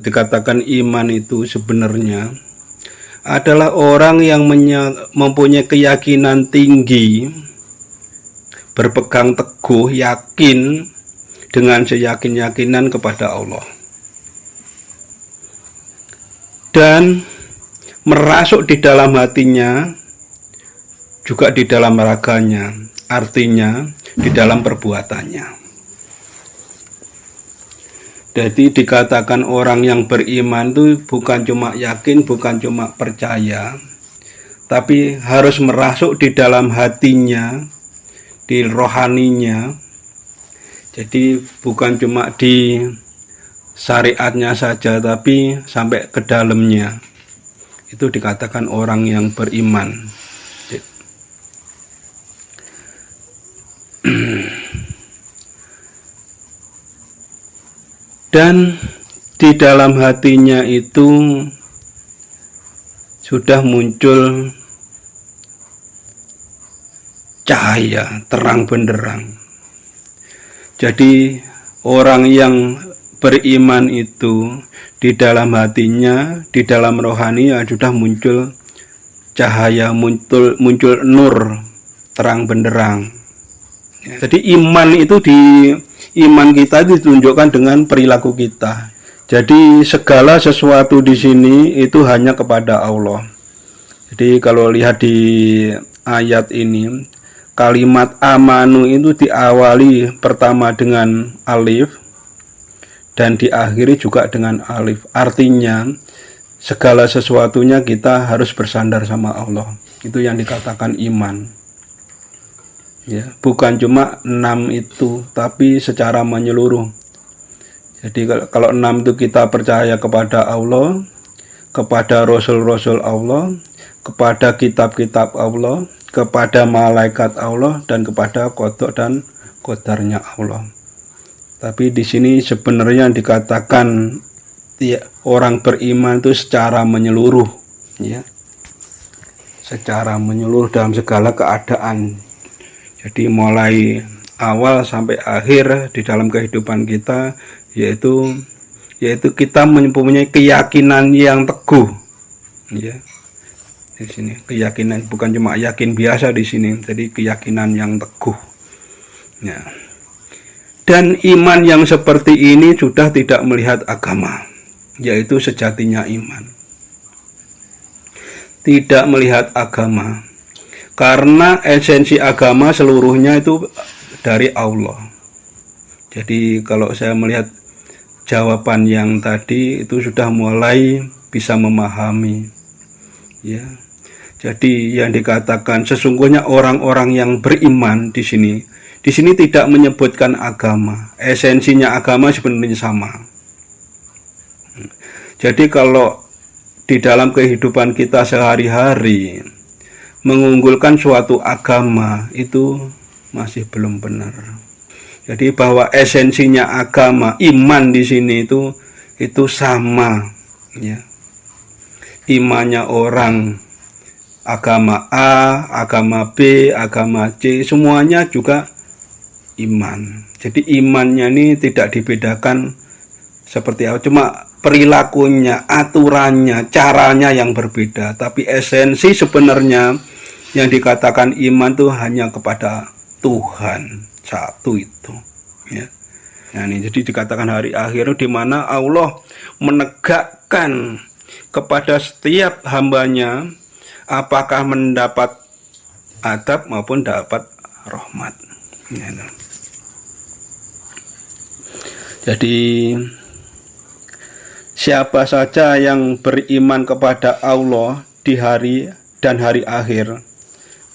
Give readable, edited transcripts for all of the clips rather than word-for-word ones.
dikatakan iman itu sebenarnya adalah orang yang mempunyai keyakinan tinggi, berpegang teguh, yakin dengan seyakin-yakinan kepada Allah, dan merasuk di dalam hatinya, juga di dalam raganya, artinya di dalam perbuatannya. Jadi dikatakan orang yang beriman itu bukan cuma yakin, bukan cuma percaya, tapi harus merasuk di dalam hatinya, di rohaninya. Jadi bukan cuma di syariatnya saja, tapi sampai ke dalamnya. Itu dikatakan orang yang beriman. Dan di dalam hatinya itu sudah muncul cahaya terang benderang. Jadi orang yang beriman itu di dalam hatinya, di dalam rohani sudah muncul cahaya, muncul nur terang benderang. Jadi iman itu iman kita itu ditunjukkan dengan perilaku kita. Jadi segala sesuatu di sini itu hanya kepada Allah. Jadi kalau lihat di ayat ini, kalimat amanu itu diawali pertama dengan alif dan diakhiri juga dengan alif. Artinya segala sesuatunya kita harus bersandar sama Allah. Itu yang dikatakan iman. Ya, bukan cuma 6 itu, tapi secara menyeluruh. Jadi kalau 6 itu kita percaya kepada Allah, kepada rasul-rasul Allah, kepada kitab-kitab Allah, kepada malaikat Allah, dan kepada qada dan qadarnya Allah. Tapi di sini sebenarnya dikatakan ya, orang beriman itu secara menyeluruh, ya, secara menyeluruh dalam segala keadaan. Jadi mulai awal sampai akhir di dalam kehidupan kita, yaitu kita mempunyai keyakinan yang teguh, ya. Di sini keyakinan bukan cuma yakin biasa di sini, jadi keyakinan yang teguh. Ya. Dan iman yang seperti ini sudah tidak melihat agama, yaitu sejatinya iman. Tidak melihat agama. Karena esensi agama seluruhnya itu dari Allah. Jadi kalau saya melihat jawaban yang tadi itu sudah mulai bisa memahami, ya. Jadi yang dikatakan sesungguhnya orang-orang yang beriman di sini tidak menyebutkan agama. Esensinya agama sebenarnya sama. Jadi kalau di dalam kehidupan kita sehari-hari mengunggulkan suatu agama itu masih belum benar. Jadi bahwa esensinya agama, iman di sini itu sama, ya. Imannya orang agama A, agama B, agama C, semuanya juga iman. Jadi imannya ini tidak dibedakan seperti apa, cuma perilakunya, aturannya, caranya yang berbeda. Tapi esensi sebenarnya yang dikatakan iman itu hanya kepada Tuhan satu itu, ya. Nah ini jadi dikatakan hari akhir di mana Allah menegakkan kepada setiap hambanya apakah mendapat adab maupun dapat rahmat, ya. Jadi siapa saja yang beriman kepada Allah di hari dan hari akhir,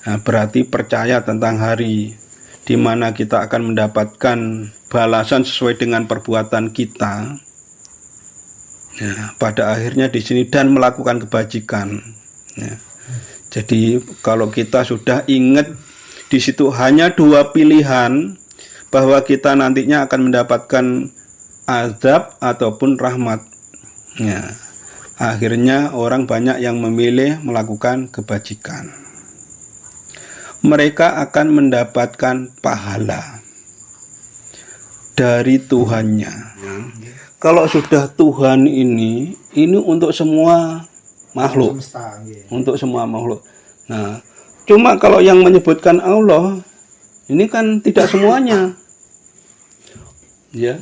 nah, berarti percaya tentang hari di mana kita akan mendapatkan balasan sesuai dengan perbuatan kita. Ya, pada akhirnya di sini dan melakukan kebajikan. Ya. Jadi kalau kita sudah ingat di situ hanya 2 pilihan bahwa kita nantinya akan mendapatkan azab ataupun rahmat. Ya. Akhirnya orang banyak yang memilih melakukan kebajikan. Mereka akan mendapatkan pahala dari Tuhannya. kalau sudah Tuhan ini untuk semua makhluk. Untuk semua makhluk. Nah, cuma kalau yang menyebutkan Allah ini kan tidak semuanya. Ya.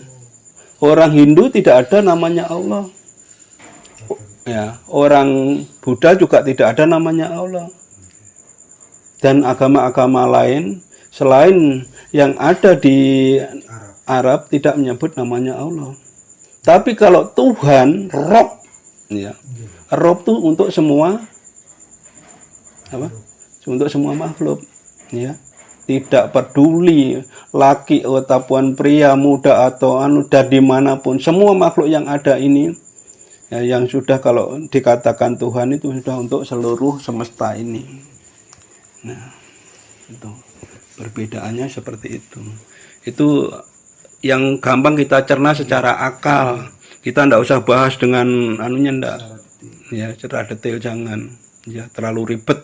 Orang Hindu tidak ada namanya Allah. Ya, orang Buddha juga tidak ada namanya Allah. Dan agama-agama lain selain yang ada di Arab tidak menyebut namanya Allah. Tapi kalau Tuhan, Rob, ya, Rob itu untuk semua apa? Untuk semua makhluk, ya. Tidak peduli laki ataupun pria, muda atau dan dimanapun, semua makhluk yang ada ini, ya, yang sudah kalau dikatakan Tuhan itu sudah untuk seluruh semesta ini. Nah, itu perbedaannya seperti itu. Itu yang gampang kita cerna secara akal. Kita ndak usah bahas dengan anunya ndak. Ya, secara detail jangan. Ya, terlalu ribet.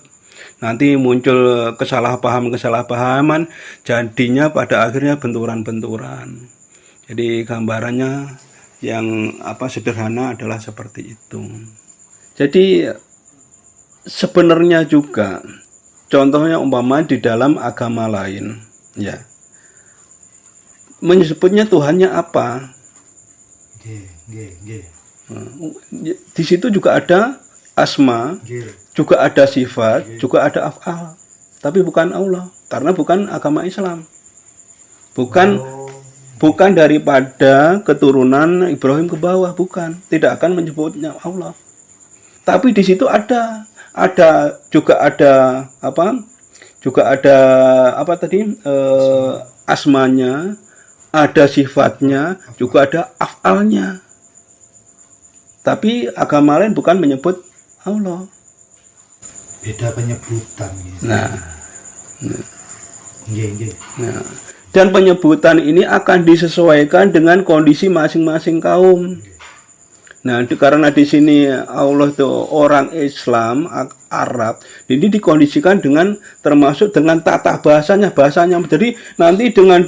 Nanti muncul kesalahpahaman, jadinya pada akhirnya benturan-benturan. Jadi gambarannya yang sederhana adalah seperti itu. Jadi sebenarnya juga contohnya umpama di dalam agama lain, ya, menyebutnya Tuhannya apa? Di situ juga ada asma, juga ada sifat, juga ada af'al. Tapi bukan Allah, karena bukan agama Islam. Bukan daripada keturunan Ibrahim ke bawah, bukan. Tidak akan menyebutnya Allah. Tapi di situ juga ada asmanya, ada sifatnya, juga ada af'alnya. Tapi agama lain bukan menyebut Allah. Beda penyebutan. Nah. Dan penyebutan ini akan disesuaikan dengan kondisi masing-masing kaum. Nah, karena di sini Allah itu orang Islam, Arab, ini dikondisikan dengan termasuk dengan tata bahasanya. Jadi nanti dengan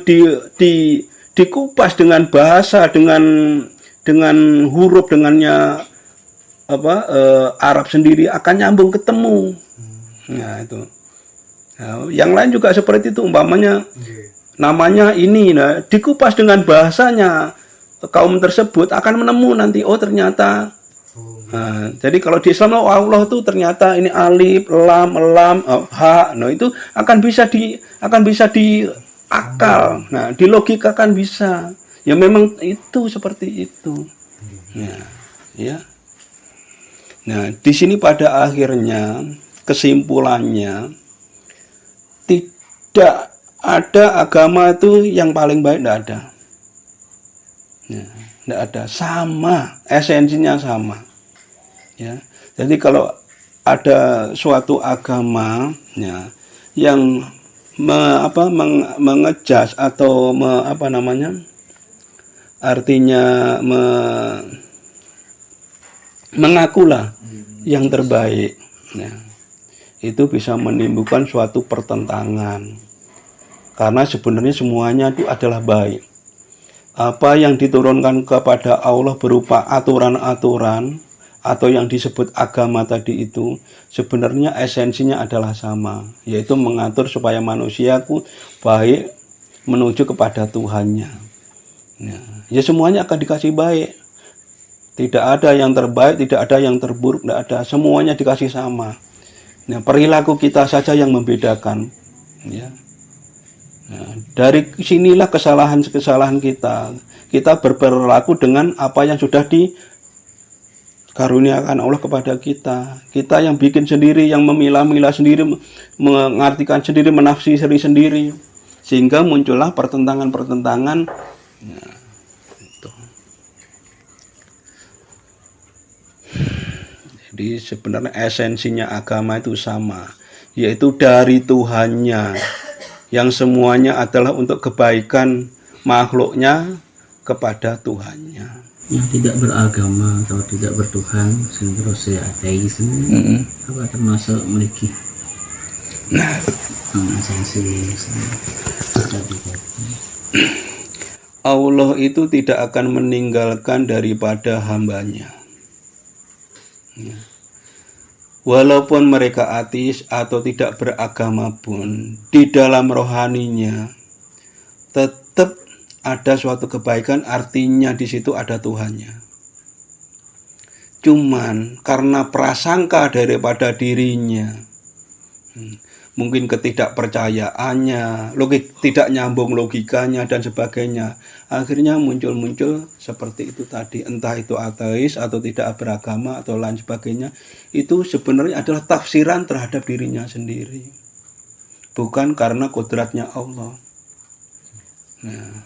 dikupas dengan bahasa, dengan huruf, dengannya Arab sendiri akan nyambung ketemu. Nah, itu. Nah, yang lain juga seperti itu, umpamanya namanya ini, nah, dikupas dengan bahasanya kaum tersebut akan menemu nanti, oh ternyata. Nah, jadi kalau di Islam Allah itu ternyata ini alif, lam, ha, nah itu akan bisa di akal. Nah, di logika kan bisa. Ya memang itu seperti itu. Nah, ya. Nah, di sini pada akhirnya kesimpulannya tidak ada agama itu yang paling baik, tidak ada. Ya, tidak ada, sama, esensinya sama. Ya, jadi kalau ada suatu agama, ya, yang mengejas atau artinya mengakulah yang terbaik, ya, itu bisa menimbulkan suatu pertentangan, karena sebenarnya semuanya itu adalah baik. Apa yang diturunkan kepada Allah berupa aturan-aturan atau yang disebut agama tadi itu sebenarnya esensinya adalah sama, yaitu mengatur supaya manusiaku baik menuju kepada Tuhannya. Ya semuanya akan dikasih baik. Tidak ada yang terbaik, tidak ada yang terburuk, tidak ada. Semuanya dikasih sama. Nah, perilaku kita saja yang membedakan. Ya. Nah, dari sinilah kesalahan-kesalahan kita. Kita berperilaku dengan apa yang sudah dikaruniakan Allah kepada kita. Kita yang bikin sendiri, yang memilah-milah sendiri, mengartikan sendiri, menafsiri sendiri. Sehingga muncullah pertentangan-pertentangan. Nah, jadi sebenarnya esensinya agama itu sama, yaitu dari Tuhannya, yang semuanya adalah untuk kebaikan makhluknya kepada Tuhannya. Yang tidak beragama atau tidak bertuhan, terus ateisme, apa termasuk memiliki esensi. Allah itu tidak akan meninggalkan daripada hambanya. Ya. Walaupun mereka ateis atau tidak beragama pun, di dalam rohaninya tetap ada suatu kebaikan, artinya di situ ada Tuhannya. Cuman karena prasangka daripada dirinya, mungkin ketidakpercayaannya, tidak nyambung logikanya dan sebagainya, akhirnya muncul seperti itu tadi, entah itu ateis atau tidak beragama atau lain sebagainya. Itu sebenarnya adalah tafsiran terhadap dirinya sendiri, bukan karena kodratnya Allah. Nah,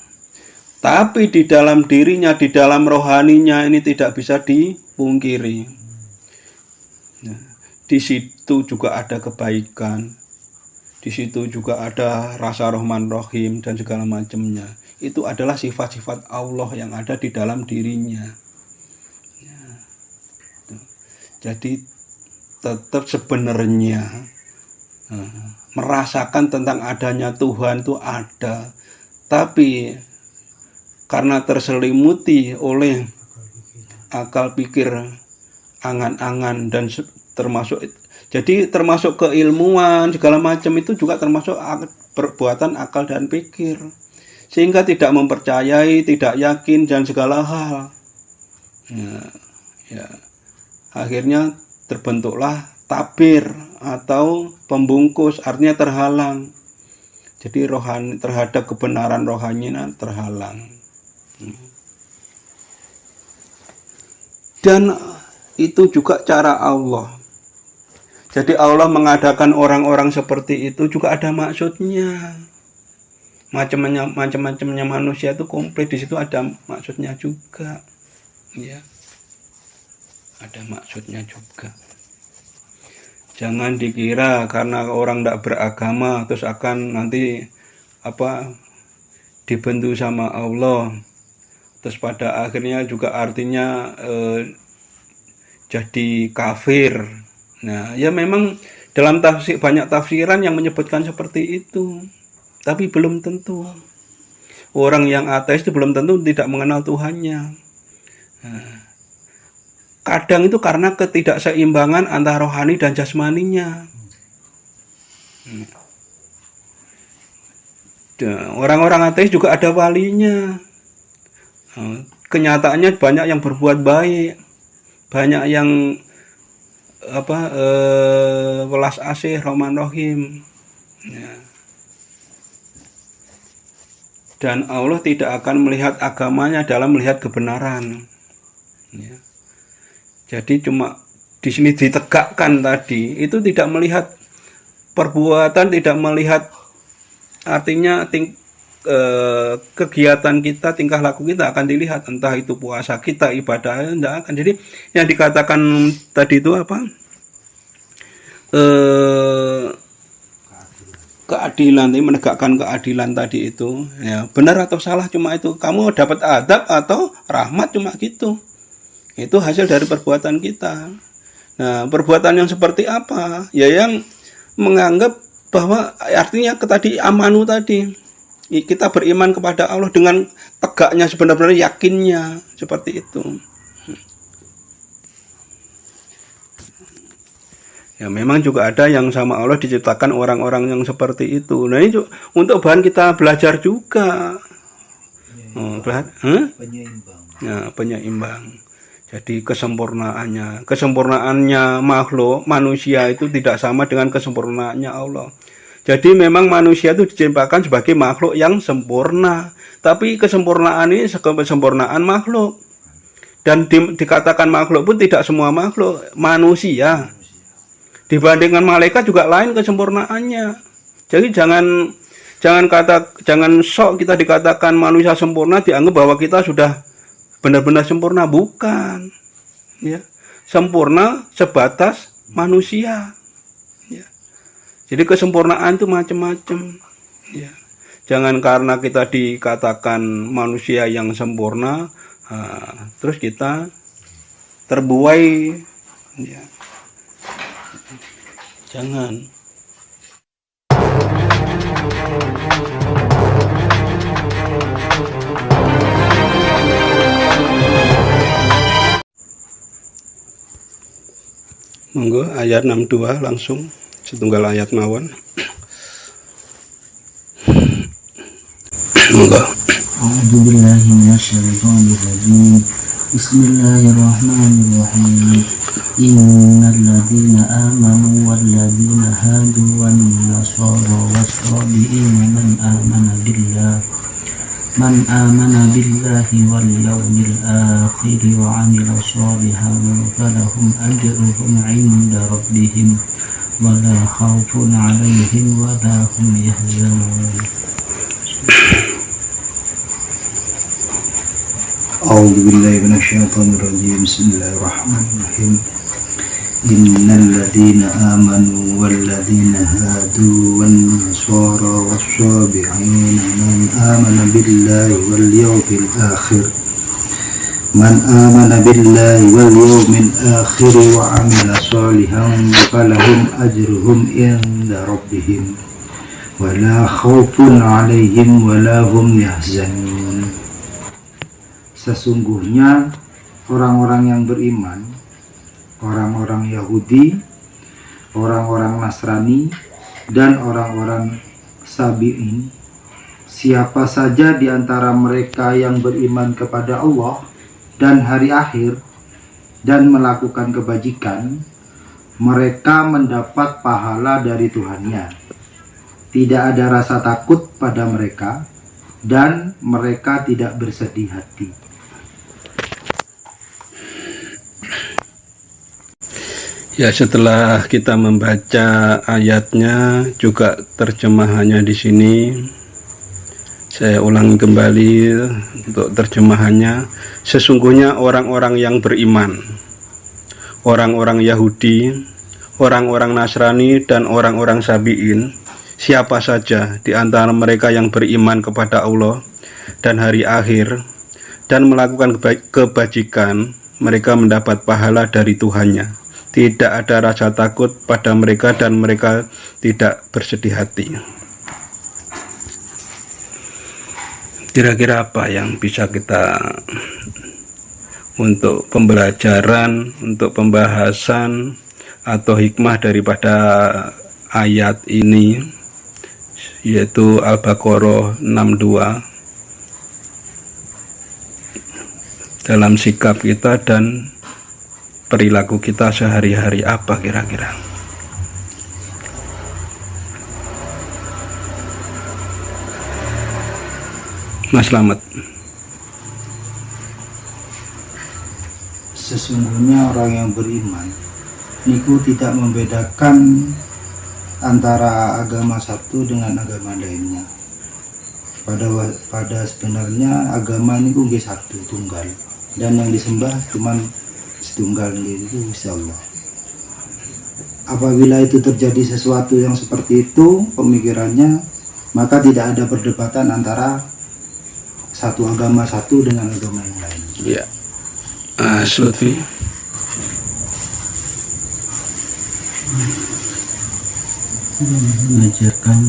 tapi di dalam dirinya, di dalam rohaninya ini tidak bisa dipungkiri. Nah, di situ juga ada kebaikan, di situ juga ada rasa Rahman Rahim dan segala macamnya. Itu adalah sifat-sifat Allah yang ada di dalam dirinya. Ya. Jadi tetap sebenarnya merasakan tentang adanya Tuhan itu ada, tapi karena terselimuti oleh akal pikir, angan-angan dan termasuk keilmuan segala macam itu juga termasuk perbuatan akal dan pikir, sehingga tidak mempercayai, tidak yakin dan segala hal. Ya. Akhirnya terbentuklah tabir atau pembungkus, artinya terhalang. Jadi rohani terhadap kebenaran rohaninya terhalang. Dan itu juga cara Allah. Jadi Allah mengadakan orang-orang seperti itu juga ada maksudnya. Macam-macamnya manusia itu komplit, di situ ada maksudnya juga. Ya. Ada maksudnya juga. Jangan dikira karena orang tidak beragama terus akan nanti dibentuk sama Allah. Terus pada akhirnya juga artinya jadi kafir. Nah, ya memang dalam banyak tafsiran yang menyebutkan seperti itu, tapi belum tentu. Orang yang ateis itu belum tentu tidak mengenal Tuhannya. Nah, kadang itu karena ketidakseimbangan antara rohani dan jasmaninya. Orang-orang ateis juga ada walinya. Kenyataannya banyak yang berbuat baik, banyak yang welas asih, Rahman Rahim. Ya. Dan Allah tidak akan melihat agamanya dalam melihat kebenaran. Ya. Jadi cuma di sini ditegakkan tadi, itu tidak melihat perbuatan, tidak melihat artinya kegiatan kita, tingkah laku kita akan dilihat, entah itu puasa kita, ibadah, tidak akan. Jadi yang dikatakan tadi itu keadilan, menegakkan keadilan tadi itu, ya benar atau salah cuma itu, kamu dapat adab atau rahmat cuma gitu. Itu hasil dari perbuatan kita. Nah, perbuatan yang seperti apa? Ya yang menganggap bahwa artinya tadi amanu tadi. Kita beriman kepada Allah dengan tegaknya, sebenarnya yakinnya, seperti itu. Ya memang juga ada yang sama Allah diciptakan orang-orang yang seperti itu. Nah ini untuk bahan kita belajar juga. Penyeimbang. Ya, penyeimbang. Jadi kesempurnaannya makhluk manusia itu tidak sama dengan kesempurnaannya Allah. Jadi memang manusia itu diciptakan sebagai makhluk yang sempurna, tapi kesempurnaan ini kesempurnaan makhluk. Dan dikatakan makhluk pun tidak semua makhluk, manusia. Dibandingkan malaikat juga lain kesempurnaannya. Jadi jangan sok kita dikatakan manusia sempurna dianggap bahwa kita sudah benar-benar sempurna, bukan. Ya. Sempurna sebatas manusia. Jadi kesempurnaan itu macam-macam. Ya. Jangan karena kita dikatakan manusia yang sempurna, terus kita terbuai. Ya. Jangan. Monggo ayat 62 langsung setunggal ayat mawon. Monggo. A'udzu billahi minasyaitonir rajim. Bismillahirrahmanirrahim. Innal ladzina amanu wal ladzina hadu wan nasara was-sabiina man amana billahi wal yawmil akhir wa 'amila shalihan falahum ajruhum 'inda rabbihim wa la khaufun 'alaihim wa la hum yahzanun. A'udzu billahi minasyaitonir rajim. Bismillahirrahmanirrahim. Innal ladzina amanu wal ladzina hadu wan nasara was-sabiina man amana billahi wal yawmil akhir wa 'amila shalihan falahum ajruhum 'inda rabbihim wa la khaufun 'alaihim wa la hum yahzanun. Sesungguhnya orang-orang yang beriman, orang-orang Yahudi, orang-orang Nasrani, dan orang-orang Sabi'in, siapa saja di antara mereka yang beriman kepada Allah dan hari akhir dan melakukan kebajikan, mereka mendapat pahala dari Tuhannya. Tidak ada rasa takut pada mereka dan mereka tidak bersedih hati. Ya, setelah kita membaca ayatnya juga terjemahannya di sini, saya ulangi kembali untuk terjemahannya. Sesungguhnya orang-orang yang beriman, orang-orang Yahudi, orang-orang Nasrani, dan orang-orang Sabi'in, siapa saja di antara mereka yang beriman kepada Allah dan hari akhir dan melakukan kebajikan, mereka mendapat pahala dari Tuhannya. Tidak ada rasa takut pada mereka dan mereka tidak bersedih hati. Kira-kira apa yang bisa kita untuk pembelajaran, untuk pembahasan atau hikmah daripada ayat ini, yaitu Al-Baqarah 62, dalam sikap kita dan perilaku kita sehari-hari, apa kira-kira? Mas Slamet. Sesungguhnya orang yang beriman niku tidak membedakan antara agama satu dengan agama lainnya. Pada sebenarnya agama niku nggih satu tunggal, dan yang disembah cuman setunggal itu Gusti Allah. Apabila itu terjadi sesuatu yang seperti itu pemikirannya, maka tidak ada perdebatan antara satu agama satu dengan agama yang lain. Ya, Lutfi. Mengajarkan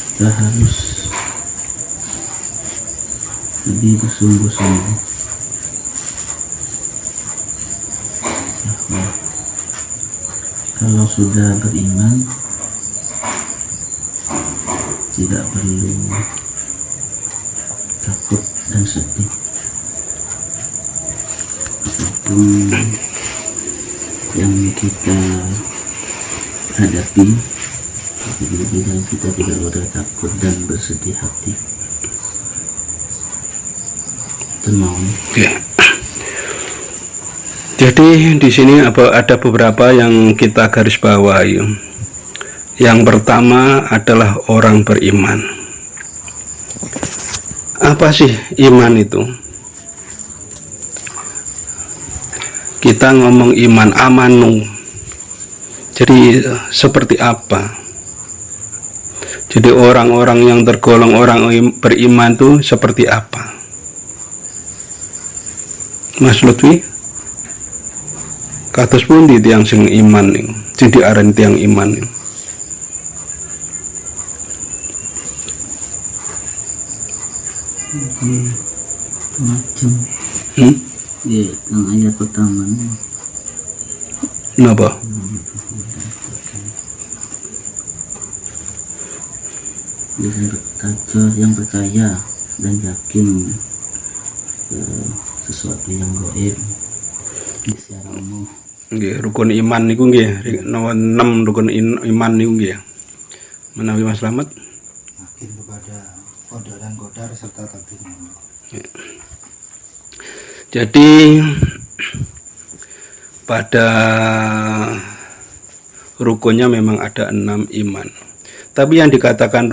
kita harus lebih bersungguh-sungguh bahwa kalau sudah beriman tidak perlu takut dan sedih apapun yang kita hadapi. Bila kita tidak boleh takut dan bersedih hati. Tenang. Ya. Jadi di sini ada beberapa yang kita garis bawahi. Yang pertama adalah orang beriman. Apa sih iman itu? Kita ngomong iman, amanu. Jadi seperti apa? Jadi orang-orang yang tergolong orang beriman itu seperti apa? Mas Lutfi? Kados pundi tiyang sing iman ning? Sing diarani tiyang iman ning? Macam. Ya, yang ayat pertama. Napa? Yang percaya dan yakin sesuatu yang gaib secara umum. Nggih, rukun iman niku nggih nomor 6 rukun iman niku nggih. Menawi Mas Slamet yakin kepada qadar dan qadar serta takdir. Jadi pada rukunnya memang ada 6 iman. Tapi yang dikatakan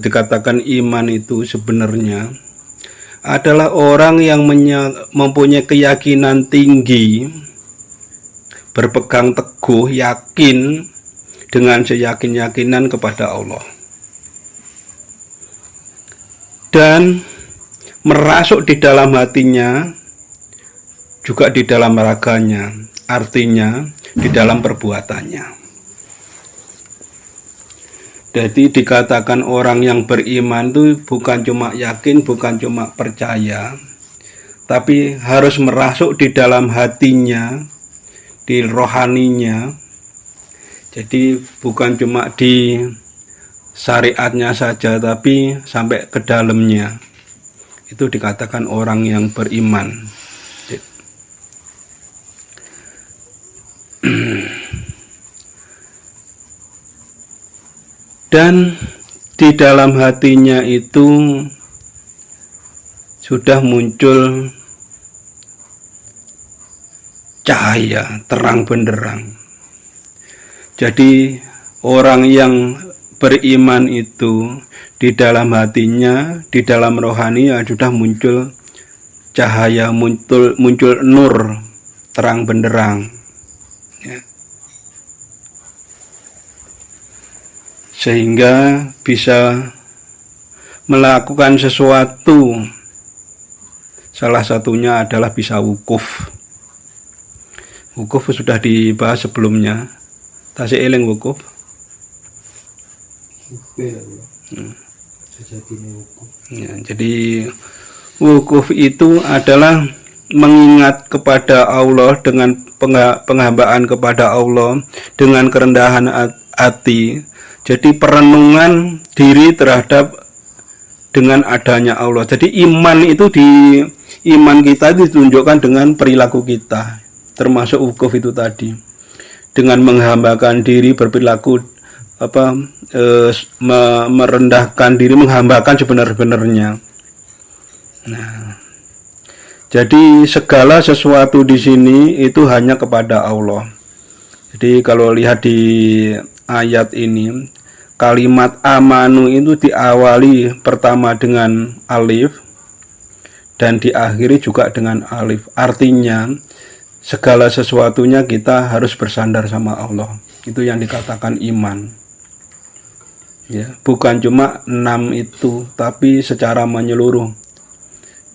dikatakan iman itu sebenarnya adalah orang yang mempunyai keyakinan tinggi, berpegang teguh, yakin dengan seyakin-yakinan kepada Allah. Dan merasuk di dalam hatinya, juga di dalam raganya, artinya di dalam perbuatannya. Jadi dikatakan orang yang beriman itu bukan cuma yakin, bukan cuma percaya, tapi harus merasuk di dalam hatinya, di rohaninya. Jadi bukan cuma di syariatnya saja, tapi sampai ke dalamnya. Itu dikatakan orang yang beriman. Dan di dalam hatinya itu sudah muncul cahaya terang benderang. Jadi orang yang beriman itu di dalam hatinya, di dalam rohani sudah muncul cahaya, muncul nur terang benderang, ya. Sehingga bisa melakukan sesuatu. Salah satunya adalah bisa wukuf. Wukuf sudah dibahas sebelumnya. Tasih eling wukuf. Ya, jadi wukuf itu adalah mengingat kepada Allah dengan penghambaan kepada Allah dengan kerendahan hati. Jadi perenungan diri terhadap dengan adanya Allah. Jadi iman itu iman kita ditunjukkan dengan perilaku kita, termasuk wukuf itu tadi. Dengan menghambakan diri, berperilaku merendahkan diri, menghambakan sebenar-benarnya. Nah, jadi segala sesuatu di sini itu hanya kepada Allah. Jadi kalau lihat di ayat ini, kalimat amanu itu diawali pertama dengan alif dan diakhiri juga dengan alif. Artinya segala sesuatunya kita harus bersandar sama Allah. Itu yang dikatakan iman. Ya, bukan cuma 6 itu, tapi secara menyeluruh.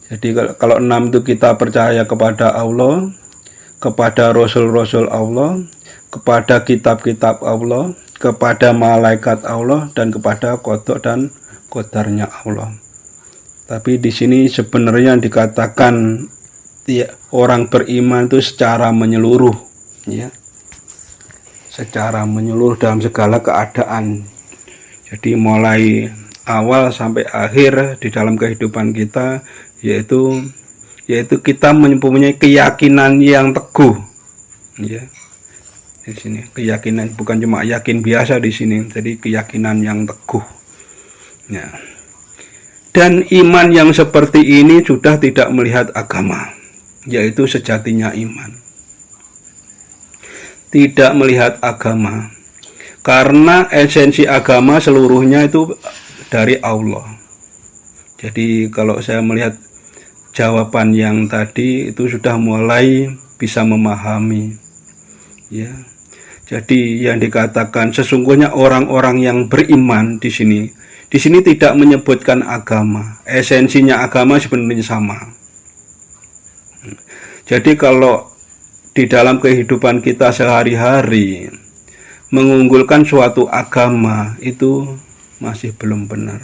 Jadi kalau 6 itu kita percaya kepada Allah, kepada rasul-rasul Allah, kepada kitab-kitab Allah, kepada malaikat Allah, dan kepada qada dan qadarnya Allah. Tapi di sini sebenarnya dikatakan orang beriman itu secara menyeluruh, ya, secara menyeluruh dalam segala keadaan. Jadi mulai awal sampai akhir di dalam kehidupan kita, yaitu kita mempunyai keyakinan yang teguh, ya. Di sini keyakinan, bukan cuma yakin biasa di sini, jadi keyakinan yang teguh, ya. Dan iman yang seperti ini sudah tidak melihat agama, yaitu sejatinya iman. Tidak melihat agama, karena esensi agama seluruhnya itu dari Allah. Jadi kalau saya melihat jawaban yang tadi itu sudah mulai bisa memahami, ya. Jadi yang dikatakan sesungguhnya orang-orang yang beriman di sini tidak menyebutkan agama. Esensinya agama sebenarnya sama. Jadi kalau di dalam kehidupan kita sehari-hari mengunggulkan suatu agama itu masih belum benar.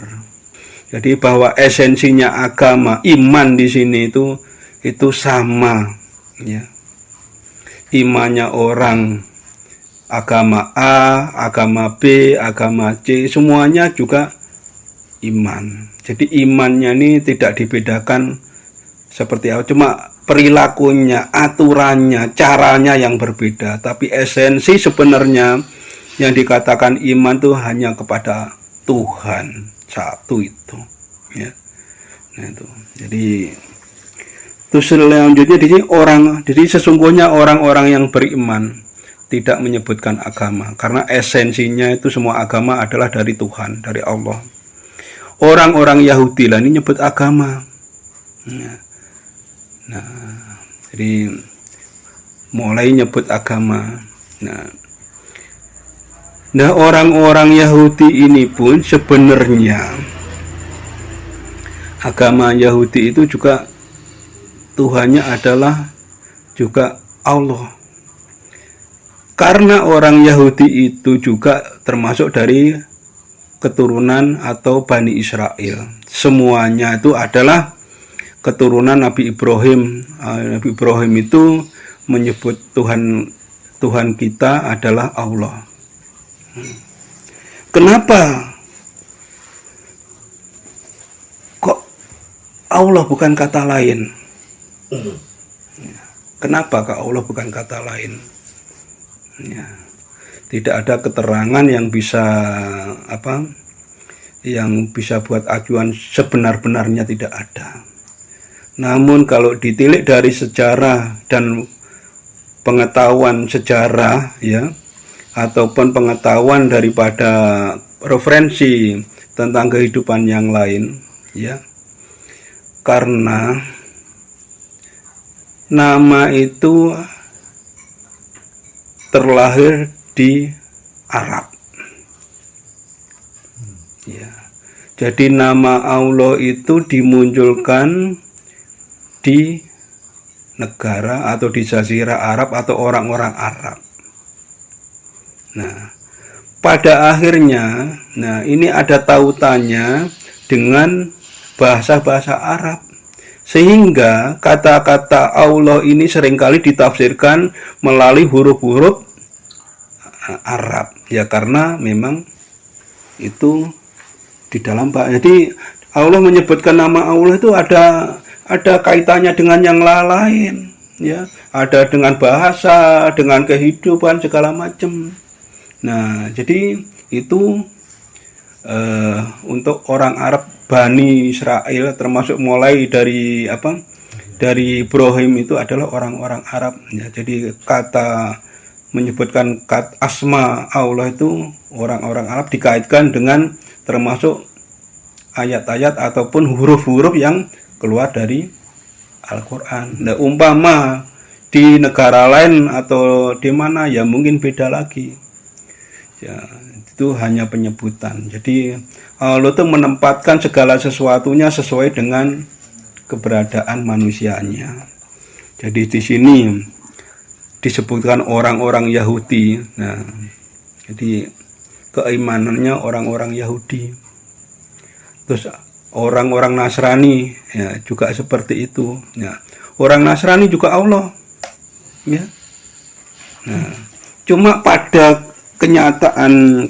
Jadi bahwa esensinya agama, iman di sini itu sama, ya. imannya orang agama A, agama B, agama C, semuanya juga iman. Jadi imannya ini tidak dibedakan seperti apa, cuma perilakunya, aturannya, caranya yang berbeda. Tapi esensi sebenarnya yang dikatakan iman itu hanya kepada Tuhan satu itu, ya. Nah itu. Jadi terus selanjutnya di sini jadi sesungguhnya orang-orang yang beriman tidak menyebutkan agama, karena esensinya itu semua agama adalah dari Tuhan, dari Allah. Orang-orang Yahudi lah ini nyebut agama. Nah, jadi mulai nyebut agama. Nah, orang-orang Yahudi ini pun sebenarnya agama Yahudi itu juga Tuhannya adalah juga Allah. Karena orang Yahudi itu juga termasuk dari keturunan atau Bani Israel. Semuanya itu adalah keturunan Nabi Ibrahim. Nabi Ibrahim itu menyebut Tuhan kita adalah Allah. Kenapa kok Allah bukan kata lain? Kenapa kok Allah bukan kata lain? Ya, tidak ada keterangan yang bisa yang bisa buat acuan sebenar-benarnya, tidak ada. Namun kalau ditilik dari sejarah dan pengetahuan sejarah, ya, ataupun pengetahuan daripada referensi tentang kehidupan yang lain, ya, karena nama itu terlahir di Arab, ya. Jadi nama Allah itu dimunculkan di negara atau di Jazirah Arab atau orang-orang Arab. Nah, pada akhirnya, ini ada tautannya dengan bahasa-bahasa Arab, sehingga kata-kata Allah ini seringkali ditafsirkan melalui huruf-huruf Arab, ya, karena memang itu di dalam bahasa. Jadi Allah menyebutkan nama Allah itu ada kaitannya dengan yang lain, ya, ada dengan bahasa, dengan kehidupan segala macam. Nah, jadi itu untuk orang Arab Bani Israel, termasuk mulai dari dari Ibrahim itu adalah orang-orang Arab, ya. Jadi kata menyebutkan asma Allah itu orang-orang Arab dikaitkan dengan termasuk ayat-ayat ataupun huruf-huruf yang keluar dari Al-Quran. Nah, umpama di negara lain atau di mana, ya mungkin beda lagi, ya, itu hanya penyebutan. Jadi Allah itu menempatkan segala sesuatunya sesuai dengan keberadaan manusianya. Jadi di sini disebutkan orang-orang Yahudi. Nah, jadi keimanannya orang-orang Yahudi. Terus orang-orang Nasrani, ya, juga seperti itu. Ya, orang Nasrani juga Allah, ya. Nah, cuma pada kenyataan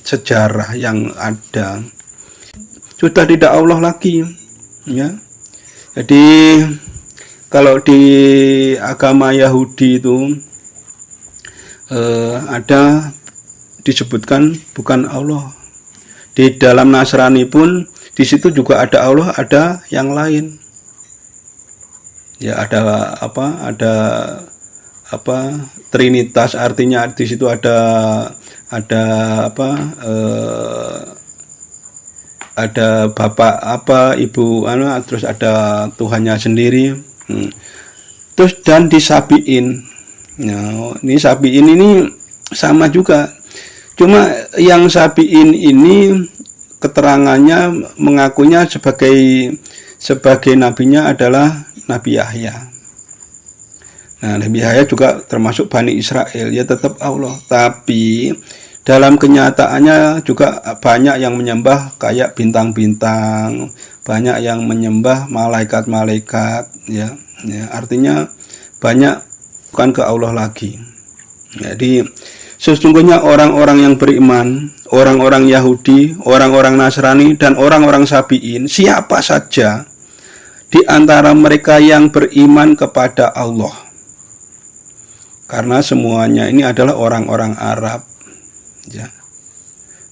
sejarah yang ada sudah tidak Allah lagi, ya. Jadi kalau di agama Yahudi itu ada disebutkan bukan Allah. Di dalam Nasrani pun di situ juga ada Allah, ada yang lain. Ya, ada Trinitas, artinya di situ ada Bapak Ibu terus ada Tuhannya sendiri. Terus dan di Sabiin. Nah, ini Sabiin ini sama juga. Cuma yang Sabiin ini keterangannya mengakunya sebagai nabinya adalah Nabi Yahya. Nah, Nabi Yahya juga termasuk Bani Israel, ya, tetap Allah. Tapi dalam kenyataannya juga banyak yang menyembah kayak bintang-bintang, banyak yang menyembah malaikat-malaikat, ya. Artinya banyak bukan ke Allah lagi. Jadi sesungguhnya orang-orang yang beriman, orang-orang Yahudi, orang-orang Nasrani, dan orang-orang Sabi'in, siapa saja di antara mereka yang beriman kepada Allah. Karena semuanya ini adalah orang-orang Arab. Ya.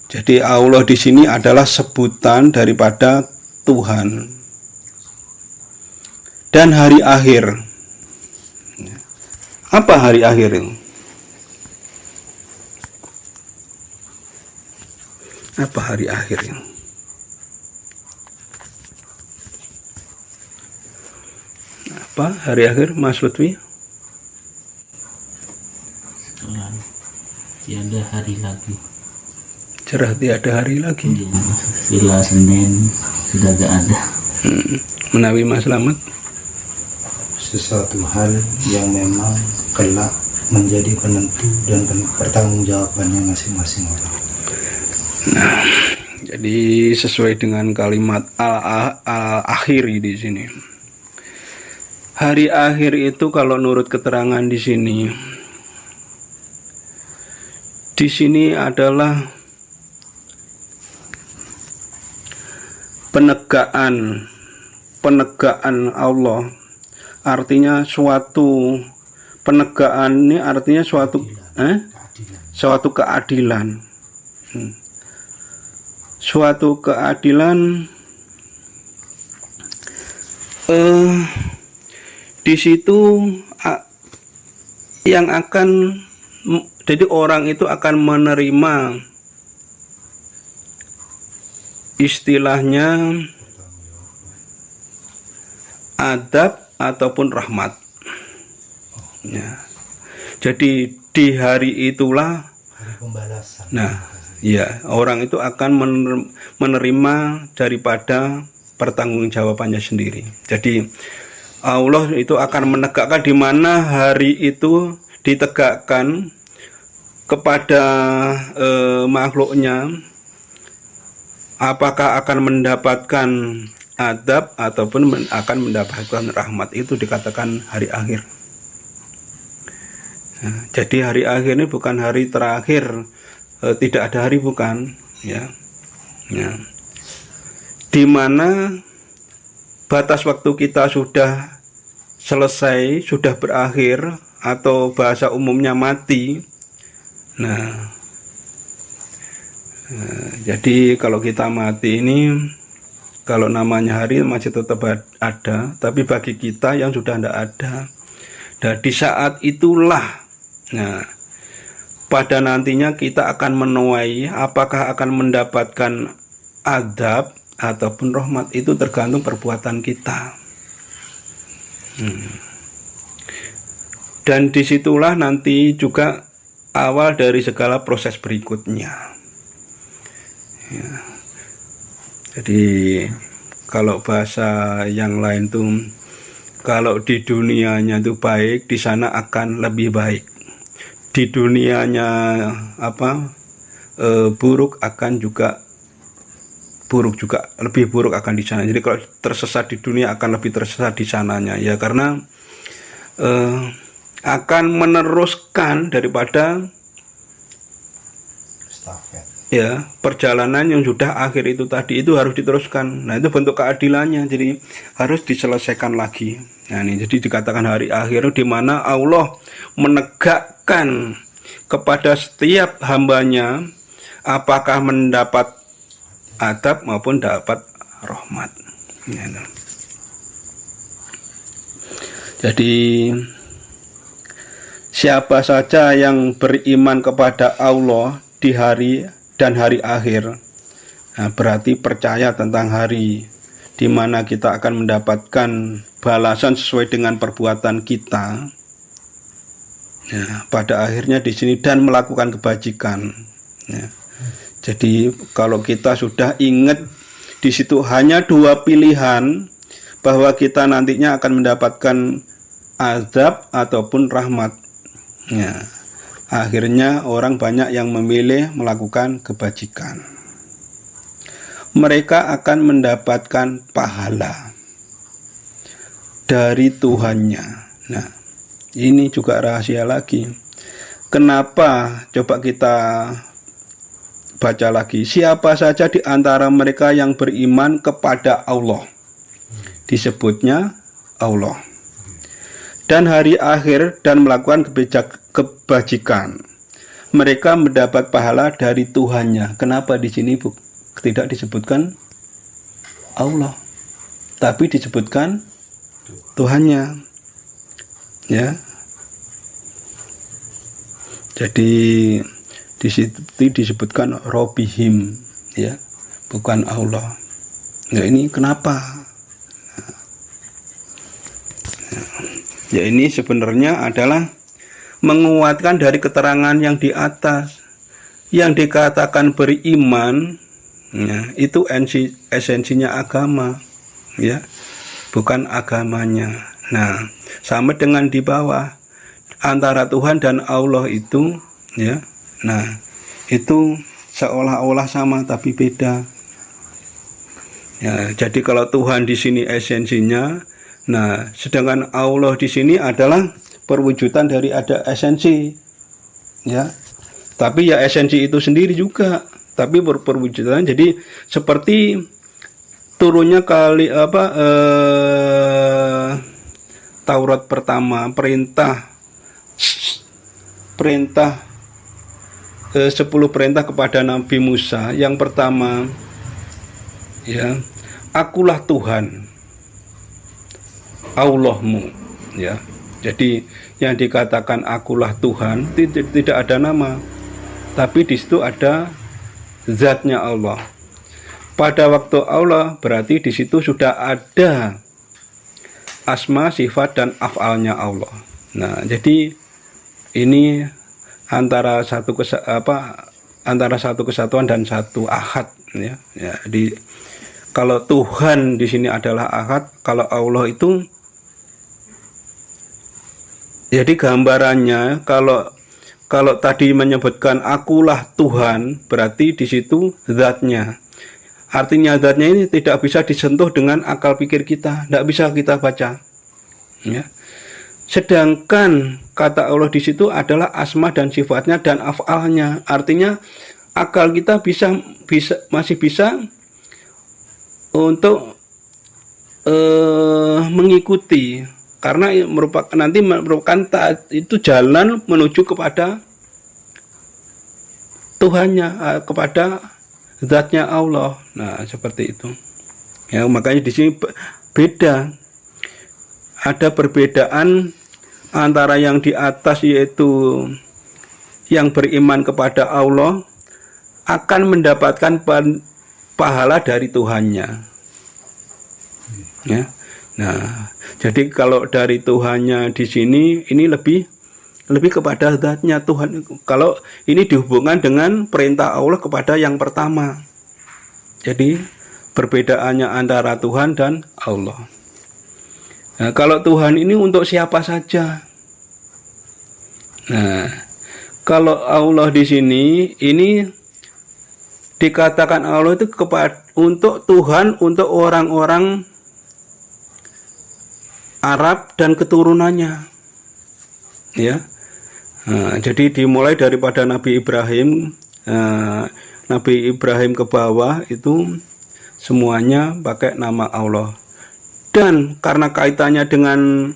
Jadi Allah di sini adalah sebutan daripada Tuhan. Dan hari akhir. Apa hari akhir itu? Apa hari akhir itu? Apa hari akhir, Mas Lutfi? Setelah tiada hari lagi. Cerah tiada hari lagi. Bila Senin sudah gak ada. Menawi Mas Slamet. Sesuatu hal yang memang kelak menjadi penentu dan pertanggungjawabannya masing-masing orang. Nah, jadi sesuai dengan kalimat al-akhiri di sini. Hari akhir itu kalau menurut keterangan di sini adalah penegaan Allah. Artinya suatu penegaan ini artinya suatu keadilan. Suatu keadilan di situ yang akan, jadi orang itu akan menerima istilahnya adab ataupun rahmat. Ya. Jadi di hari itulah Hari pembalasan. Nah, ya, orang itu akan menerima daripada pertanggungjawabannya sendiri. Jadi Allah itu akan menegakkan, di mana hari itu ditegakkan kepada makhluknya, apakah akan mendapatkan adab ataupun akan mendapatkan rahmat, itu dikatakan hari akhir. Nah, jadi hari akhir ini bukan hari terakhir, tidak ada hari, bukan, ya. Ya. Di mana batas waktu kita sudah selesai, sudah berakhir, atau bahasa umumnya mati. Nah, jadi kalau kita mati ini, kalau namanya hari masih tetap ada, tapi bagi kita yang sudah tidak ada. Dan di saat itulah, nah, pada nantinya kita akan menuai apakah akan mendapatkan adab ataupun rahmat, itu tergantung perbuatan kita. Dan disitulah nanti juga awal dari segala proses berikutnya. Ya. Jadi kalau bahasa yang lain tuh, kalau di dunianya itu baik, di sana akan lebih baik. Di dunianya buruk, akan juga buruk juga, lebih buruk akan di sana. Jadi kalau tersesat di dunia akan lebih tersesat di sananya, ya, karena akan meneruskan daripada Stafet. ya perjalanan yang sudah akhir itu tadi, itu harus diteruskan. Nah, itu bentuk keadilannya, jadi harus diselesaikan lagi. Nah, ini jadi dikatakan hari akhir, di mana Allah menegakkan kepada setiap hambanya apakah mendapat adab maupun dapat rahmat. Jadi siapa saja yang beriman kepada Allah di hari dan hari akhir, nah, berarti percaya tentang hari di mana kita akan mendapatkan balasan sesuai dengan perbuatan kita. Ya, pada akhirnya di sini, dan melakukan kebajikan. Ya. Jadi kalau kita sudah ingat di situ hanya dua pilihan, bahwa kita nantinya akan mendapatkan azab ataupun rahmat. Ya. Akhirnya orang banyak yang memilih melakukan kebajikan. Mereka akan mendapatkan pahala dari Tuhannya. Nah, Ini juga rahasia lagi. Kenapa? Coba kita baca lagi. Siapa saja di antara mereka yang beriman kepada Allah, disebutnya Allah, dan hari akhir dan melakukan kebajikan, mereka mendapat pahala dari Tuhannya. Kenapa di sini tidak disebutkan Allah, tapi disebutkan Tuhannya? Ya. Jadi di situ disebutkan Robihim, ya, bukan Allah. Nah, ini kenapa? Ya, ini sebenarnya adalah menguatkan dari keterangan yang di atas, yang dikatakan beriman, ya, itu esensinya agama, ya, bukan agamanya. Nah, sama dengan di bawah antara Tuhan dan Allah itu, ya. Nah, itu seolah-olah sama tapi beda. Ya, jadi kalau Tuhan di sini esensinya, nah, sedangkan Allah di sini adalah perwujudan dari ada esensi, ya. Tapi ya esensi itu sendiri juga, tapi perwujudan. Jadi seperti turunnya Taurat pertama, perintah 10 perintah kepada Nabi Musa. Yang pertama, ya, akulah Tuhan Allahmu, ya. Jadi yang dikatakan akulah Tuhan tidak ada nama, tapi di situ ada zatnya Allah. Pada waktu Allah berarti di situ sudah ada asma, sifat dan af'alnya Allah. Nah, jadi ini antara satu kesatuan dan satu ahad, ya. Ya, jadi kalau Tuhan di sini adalah ahad, kalau Allah itu, jadi gambarannya kalau tadi menyebutkan akulah Tuhan, berarti di situ zatnya. Artinya zatnya ini tidak bisa disentuh dengan akal pikir kita, tidak bisa kita baca, ya. Sedangkan kata Allah di situ adalah asma dan sifatnya dan af'alnya. Artinya akal kita masih bisa untuk mengikuti, karena merupakan itu jalan menuju kepada Tuhannya, kepada zatnya Allah. Nah, seperti itu. Ya, makanya di sini beda. Ada perbedaan antara yang di atas, yaitu yang beriman kepada Allah akan mendapatkan pahala dari Tuhannya, ya. Nah, jadi kalau dari Tuhannya di sini ini lebih kepada zatnya Tuhan. Kalau ini dihubungkan dengan perintah Allah kepada yang pertama, jadi perbedaannya antara Tuhan dan Allah. Nah, kalau Tuhan ini untuk siapa saja. Nah, kalau Allah di sini ini dikatakan Allah itu untuk Tuhan, untuk orang-orang Arab dan keturunannya, ya. Nah, jadi dimulai daripada Nabi Ibrahim ke bawah itu semuanya pakai nama Allah. Dan karena kaitannya dengan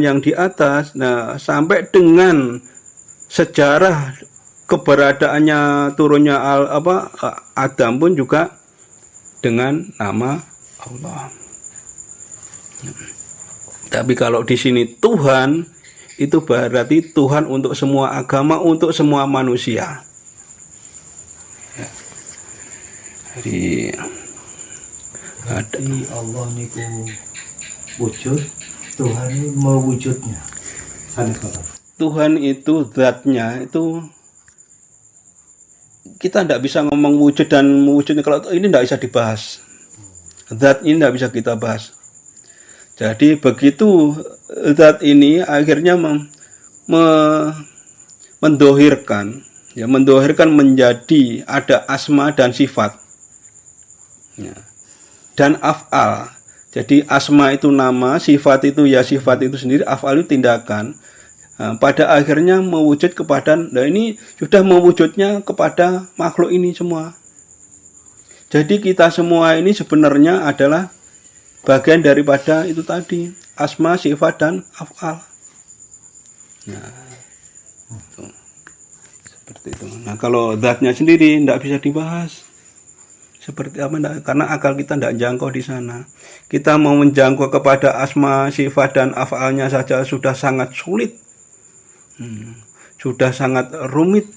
yang di atas, nah, sampai dengan sejarah keberadaannya turunnya Adam pun juga dengan nama Allah. Tapi kalau di sini Tuhan itu berarti Tuhan untuk semua agama, untuk semua manusia. Jadi Allah niku wujud, Tuhan ini mewujudnya. Tuhan itu zatnya itu kita tidak bisa ngomong wujud dan mewujudnya, kalau ini tidak bisa dibahas. Zat ini tidak bisa kita bahas. Jadi begitu zat ini akhirnya mendohirkan menjadi ada asma dan sifat, ya, dan af'al. Jadi asma itu nama, sifat itu ya sifat itu sendiri, af'al itu tindakan. Nah, pada akhirnya mewujud kepada, nah ini sudah mewujudnya kepada makhluk ini semua. Jadi kita semua ini sebenarnya adalah bagian daripada itu tadi, asma, sifat, dan af'al. Nah, itu. Seperti itu. Nah, kalau zatnya sendiri tidak bisa dibahas. Seperti apa? Karena akal kita tidak jangkau di sana. Kita mau menjangkau kepada asma, sifat, dan af'alnya saja sudah sangat sulit. Sudah sangat rumit.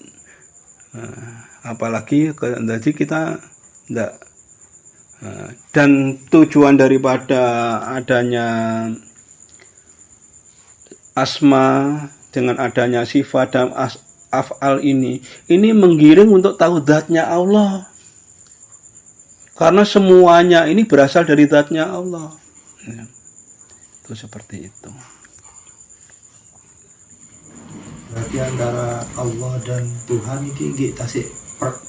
Apalagi jadi kita tidak. Dan tujuan daripada adanya asma dengan adanya sifat dan af'al ini menggiring untuk tahu zatnya Allah. Karena semuanya ini berasal dari zatnya Allah. Ya. Itu seperti itu. Berarti antara Allah dan Tuhan ini tasik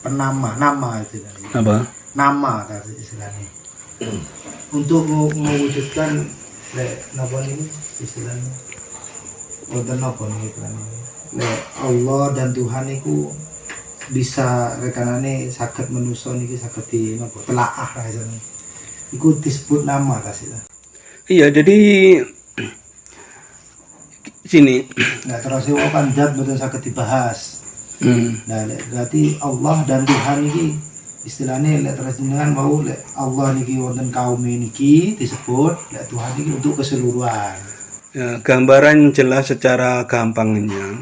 penama, nama itu tadi. Apa? Nama tadi istilahnya. Untuk mewujudkan napa ini istilahnya. Wonten napa niki Allah dan Tuhan itu bisa rekanane saged manusa niki saged di napa telaah rasane. Iku disebut nama tasik. Iya, jadi sini. Nah, terus itu kan zat betul saged dibahas. Nah, berarti Allah dan Tuhan ini istilahnya lek terus jenengan mau lek Allah niki wonten kaum niki disebut, lek Tuhan niki untuk keseluruhan. Ya, gambaran jelas secara gampangnya.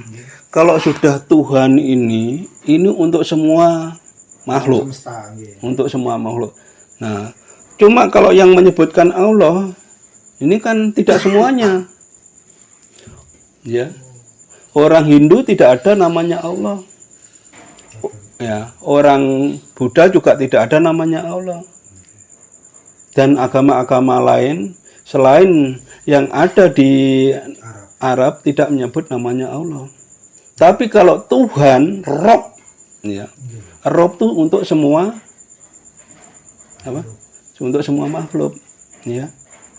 Kalau sudah Tuhan ini untuk semua makhluk. Semesta, nggih. Untuk semua makhluk. Nah, cuma kalau yang menyebutkan Allah ini kan tidak semuanya. Ya. Orang Hindu tidak ada namanya Allah. Ya, orang Buddha juga tidak ada namanya Allah. Dan agama-agama lain selain yang ada di Arab tidak menyebut namanya Allah. Tapi kalau Tuhan, Rob, ya, Rob itu untuk semua apa? Untuk semua makhluk, ya.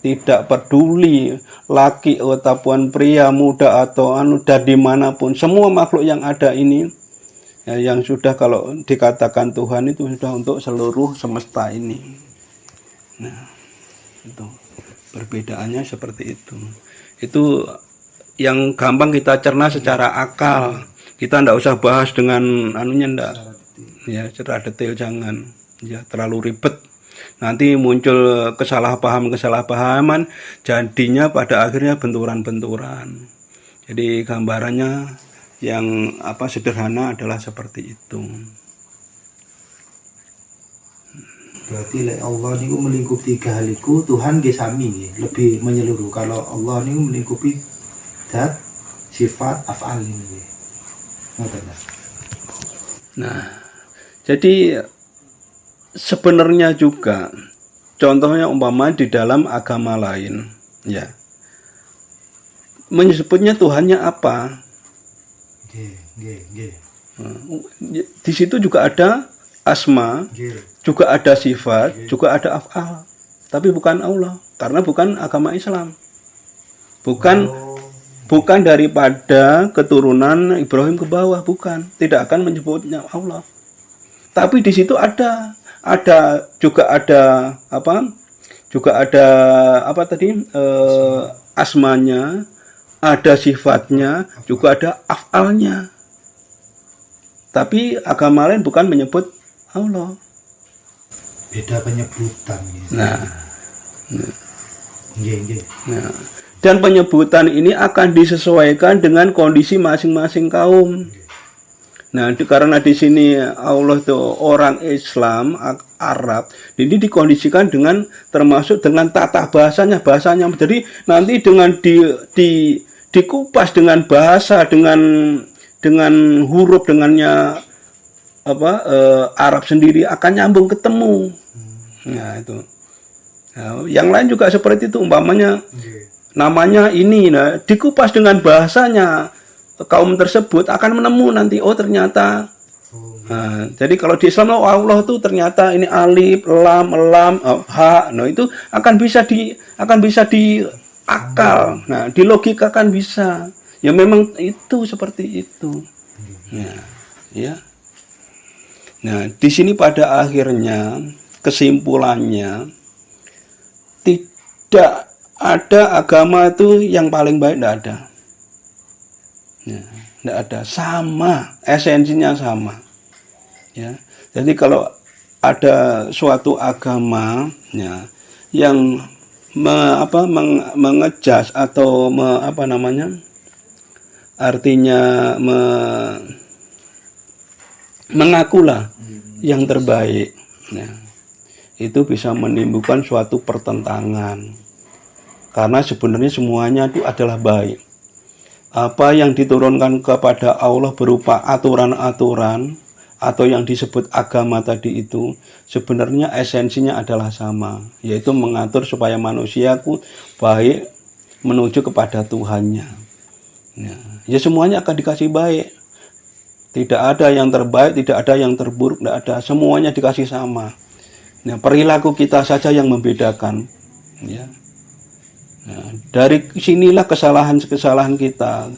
Tidak peduli laki ataupun pria, muda atau dari manapun, semua makhluk yang ada ini, ya, yang sudah kalau dikatakan Tuhan itu sudah untuk seluruh semesta ini. Nah, itu perbedaannya seperti itu. Itu yang gampang kita cerna secara akal. Kita ndak usah bahas dengan anunya ndak. Ya, secara detail jangan. Ya, terlalu ribet. Nanti muncul kesalahpahaman, jadinya pada akhirnya benturan-benturan. Jadi gambarannya yang sederhana adalah seperti itu. Berarti Allah niku melingkup tiga hal iku, Tuhan nggih sami nggih, lebih menyeluruh. Kalau Allah niku melingkupi zat, sifat, af'al nggih. Ngoten. Nah, jadi sebenarnya juga contohnya umpama di dalam agama lain, ya. Menyebutnya Tuhannya apa? Nggih. Di situ juga ada asma, juga ada sifat, juga ada af'al. Tapi bukan Allah, karena bukan agama Islam. Bukan daripada keturunan Ibrahim ke bawah, bukan. Tidak akan menyebutnya Allah. Tapi di situ juga ada asmanya, ada sifatnya, juga ada af'alnya. Tapi agama lain bukan menyebut Allah. Beda penyebutan gitu. Nah. Nah. Dan penyebutan ini akan disesuaikan dengan kondisi masing-masing kaum. Nah, karena di sini Allah itu orang Islam, Arab, ini dikondisikan dengan termasuk dengan tata bahasanya. Jadi nanti dengan dikupas dengan bahasa, dengan huruf, dengannya Arab sendiri akan nyambung ketemu. Nah, itu. Nah, yang lain juga seperti itu, umpamanya namanya ini, nah, dikupas dengan bahasanya, kaum tersebut akan menemu nanti, oh ternyata. Nah, jadi kalau di Islam Allah itu ternyata ini alif, lam, ha, nah itu akan bisa di akal. Nah, di logika kan bisa. Ya memang itu seperti itu. Ya. Nah, di sini pada akhirnya kesimpulannya tidak ada agama itu yang paling baik, tidak ada. Ya, tidak ada, sama, esensinya sama. Ya. Jadi kalau ada suatu agama ya, yang mengejas atau artinya mengakulah yang terbaik, ya, itu bisa menimbulkan suatu pertentangan karena sebenarnya semuanya itu adalah baik. Apa yang diturunkan kepada Allah berupa aturan-aturan atau yang disebut agama tadi itu sebenarnya esensinya adalah sama, yaitu mengatur supaya manusiaku baik menuju kepada Tuhannya. Ya semuanya akan dikasih baik, tidak ada yang terbaik, tidak ada yang terburuk, tidak ada, semuanya dikasih sama. Nah, perilaku kita saja yang membedakan, ya. Nah, dari sinilah kesalahan-kesalahan kita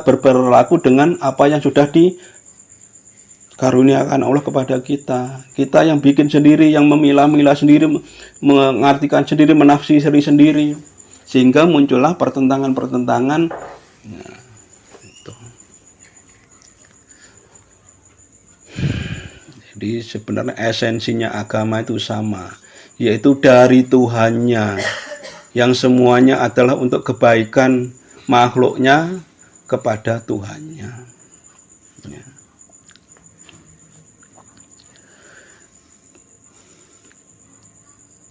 berperilaku dengan apa yang sudah dikaruniakan Allah kepada kita. Kita yang bikin sendiri, yang memilah-milah sendiri, mengartikan sendiri, menafsiri sendiri, sehingga muncullah pertentangan-pertentangan. Nah, itu. Jadi sebenarnya esensinya agama itu sama, yaitu dari Tuhannya, yang semuanya adalah untuk kebaikan makhluknya kepada Tuhannya. Ya.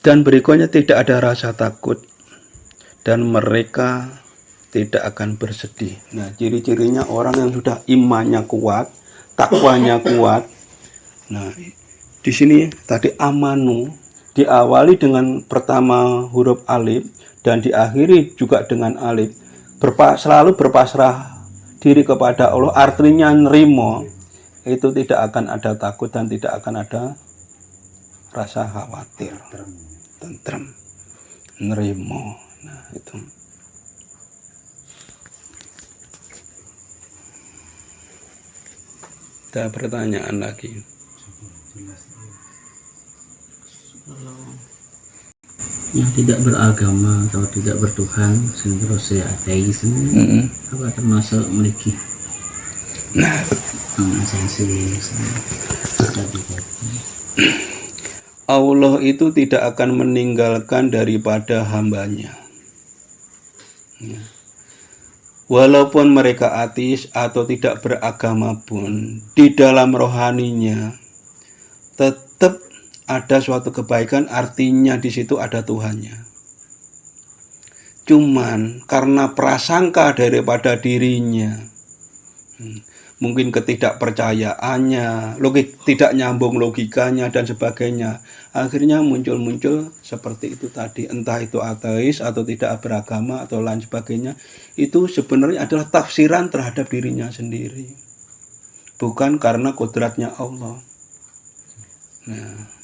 Dan berikutnya tidak ada rasa takut dan mereka tidak akan bersedih. Nah, ciri-cirinya orang yang sudah imannya kuat, takwanya kuat. Nah, di sini tadi amanu diawali dengan pertama huruf alif dan diakhiri juga dengan alif. Selalu berpasrah diri kepada Allah, artinya nerimo. Itu tidak akan ada takut dan tidak akan ada rasa khawatir. Tentrem, nerimo. Nah, itu. Ada pertanyaan lagi? Kalau yang tidak beragama atau tidak bertuhan, terus ateis, apa termasuk memiliki esensi Allah itu tidak akan meninggalkan daripada hambanya. Ya. Walaupun mereka ateis atau tidak beragama pun, di dalam rohaninya tetap ada suatu kebaikan, artinya di situ ada Tuhannya. Cuman karena prasangka daripada dirinya, mungkin ketidakpercayaannya, tidak nyambung logikanya dan sebagainya, akhirnya muncul seperti itu tadi, entah itu ateis atau tidak beragama atau lain sebagainya. Itu sebenarnya adalah tafsiran terhadap dirinya sendiri, bukan karena kodratnya Allah. Nah,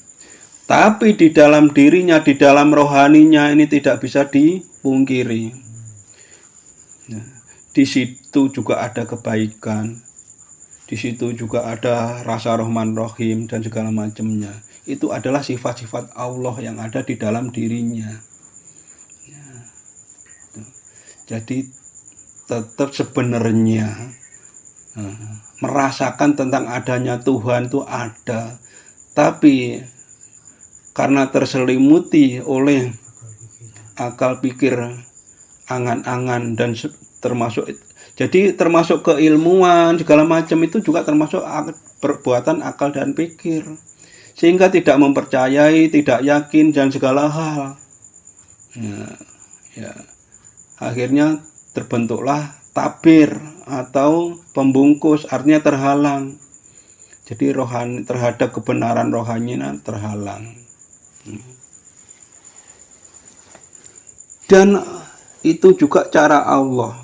tapi di dalam dirinya, di dalam rohaninya ini tidak bisa dipungkiri. Nah, di situ juga ada kebaikan, di situ juga ada rasa Rahman Rahim dan segala macamnya. Itu adalah sifat-sifat Allah yang ada di dalam dirinya. Ya. Jadi tetap sebenarnya merasakan tentang adanya Tuhan itu ada, tapi karena terselimuti oleh akal pikir, angan-angan dan termasuk keilmuan segala macam itu juga termasuk perbuatan akal dan pikir, sehingga tidak mempercayai, tidak yakin dan segala hal. Ya. Akhirnya terbentuklah tabir atau pembungkus, artinya terhalang. Jadi rohani terhadap kebenaran rohaninya terhalang. Dan itu juga cara Allah.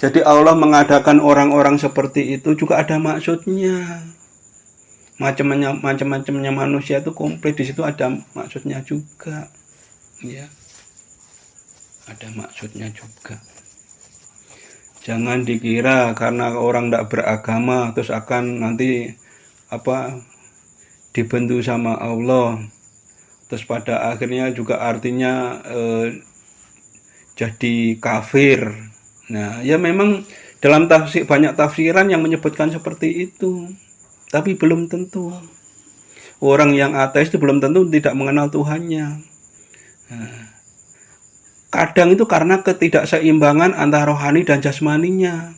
Jadi Allah mengadakan orang-orang seperti itu juga ada maksudnya. Macam-macamnya manusia itu komplit, di situ ada maksudnya juga. Ya. Ada maksudnya juga. Jangan dikira karena orang tidak beragama terus akan nanti dibentuk sama Allah. Terus pada akhirnya juga artinya jadi kafir. Nah, ya memang dalam tafsir banyak tafsiran yang menyebutkan seperti itu. Tapi belum tentu. Orang yang ateis itu belum tentu tidak mengenal Tuhannya. Nah, kadang itu karena ketidakseimbangan antara rohani dan jasmaninya.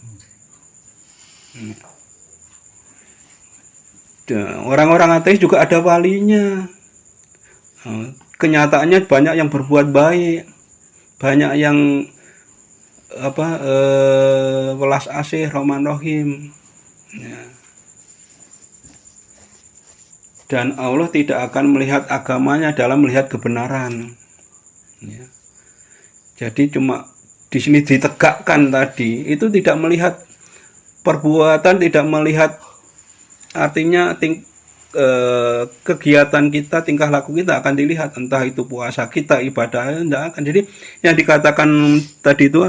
Orang-orang ateis juga ada walinya. Kenyataannya banyak yang berbuat baik, banyak yang welas asih, Rahman Rahim. Ya. Dan Allah tidak akan melihat agamanya dalam melihat kebenaran. Ya. Jadi cuma di sini ditegakkan tadi itu tidak melihat perbuatan, tidak melihat artinya kegiatan kita, tingkah laku kita akan dilihat, entah itu puasa kita, ibadah, tidak akan. Jadi yang dikatakan tadi itu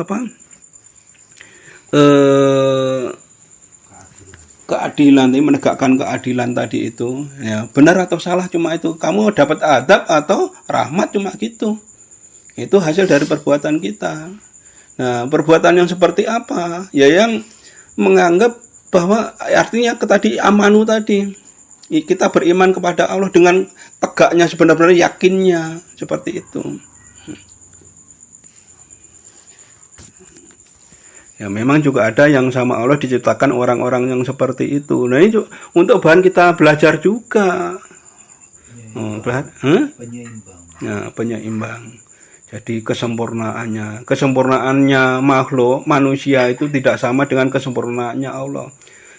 keadilan, menegakkan keadilan tadi itu, ya benar atau salah cuma itu. Kamu dapat adab atau rahmat cuma gitu. Itu hasil dari perbuatan kita. Nah, perbuatan yang seperti apa? Ya yang menganggap bahwa artinya tadi amanu tadi. Kita beriman kepada Allah dengan tegaknya sebenarnya yakinnya seperti itu. Ya memang juga ada yang sama Allah diciptakan orang-orang yang seperti itu. Nah ini untuk bahan kita belajar juga. Penyeimbang. Jadi kesempurnaannya makhluk manusia itu tidak sama dengan kesempurnaannya Allah.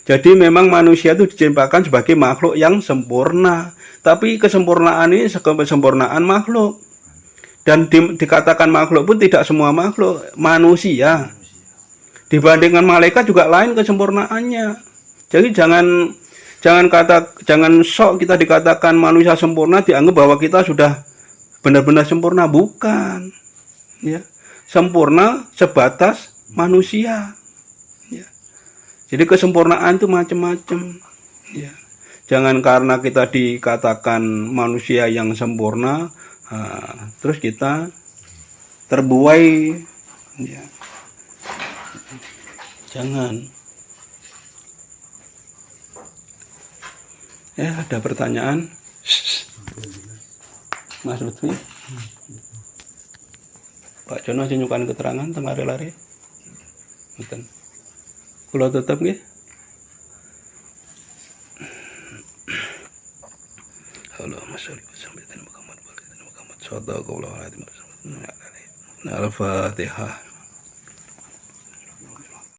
Jadi memang manusia itu diciptakan sebagai makhluk yang sempurna, tapi kesempurnaan ini kesempurnaan makhluk. Dan dikatakan makhluk pun tidak semua makhluk, manusia. Dibandingkan malaikat juga lain kesempurnaannya. Jadi jangan sok kita dikatakan manusia sempurna dianggap bahwa kita sudah benar-benar sempurna, bukan. Ya. Sempurna sebatas manusia. Ya. Jadi kesempurnaan itu macam-macam. Ya. Jangan karena kita dikatakan manusia yang sempurna, terus kita terbuai. Ya. Jangan. Ya, ada pertanyaan? Mas Lutfi, Pak Jono nyukan keterangan tentang lari-lari. Betul. Kula tetep nggih. Allahumma sholli wa sallim ala Muhammad wa ala ali Muhammad. Al-Fatihah.